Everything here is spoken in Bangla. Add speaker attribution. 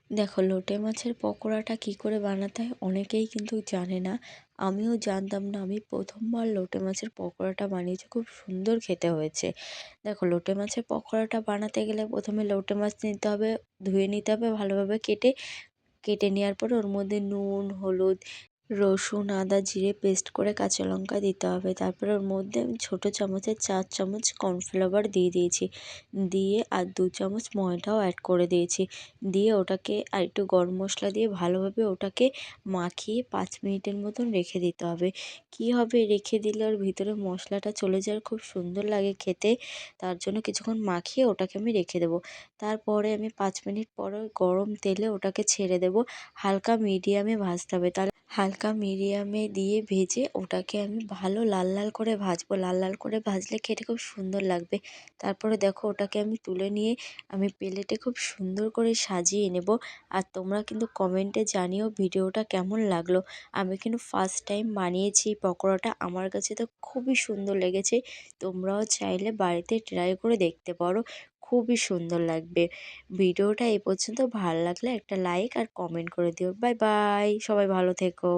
Speaker 1: দেখো, লোটে মাছের পকোড়াটা কী করে বানাতে হয় অনেকেই কিন্তু জানে না। আমিও জানতাম না। আমি প্রথমবার লোটে মাছের পকোড়াটা বানিয়েছি, খুব সুন্দর খেতে হয়েছে। দেখো, লোটে মাছের পকোড়াটা বানাতে গেলে প্রথমে লোটে মাছ নিতে হবে, ধুয়ে নিতে হবে ভালোভাবে কেটে। কেটে নেওয়ার পর ওর মধ্যে নুন, হলুদ, রসুন, আদা, জিরে পেস্ট করে কাঁচা লঙ্কা দিতে হবে। তারপরে ওর মধ্যে আমি ছোটো চামচের 4 চামচ কর্নফ্লাওয়ার দিয়ে দিয়েছি। দিয়ে আর 2 চামচ ময়দাও অ্যাড করে দিয়েছি। দিয়ে ওটাকে আর একটু গরম মশলা দিয়ে ভালোভাবে ওটাকে মাখিয়ে 5 মিনিটের মতন রেখে দিতে হবে। কী হবে, রেখে দিলে ওর ভিতরে মশলাটা চলে যায় আর খুব সুন্দর লাগে খেতে। তার জন্য কিছুক্ষণ মাখিয়ে ওটাকে আমি রেখে দেবো। তারপরে আমি 5 মিনিট পর ওই গরম তেলে ওটাকে ছেড়ে দেবো। হালকা মিডিয়ামে ভাজতে হবে। তাহলে হালকা মিডিয়ামে দিয়ে ভেজে ওটাকে আমি ভালো লাল লাল করে ভাজবো। লাল লাল করে ভাজলে খেতে খুব সুন্দর লাগবে। তারপরে দেখো, ওটাকে আমি তুলে নিয়ে আমি প্লেটে খুব সুন্দর করে সাজিয়ে নেব। আর তোমরা কিন্তু কমেন্টে জানিও ভিডিওটা কেমন লাগলো। আমি কিন্তু ফার্স্ট টাইম বানিয়েছি এই পকোড়াটা, আমার কাছে তো খুবই সুন্দর লেগেছে। তোমরাও চাইলে বাড়িতে ট্রাই করে দেখতে পারো, খুবই সুন্দর লাগবে। ভিডিওটা এই পর্যন্ত, ভালো লাগলে একটা লাইক আর কমেন্ট করে দিও। বাই বাই, সবাই ভালো থেকো।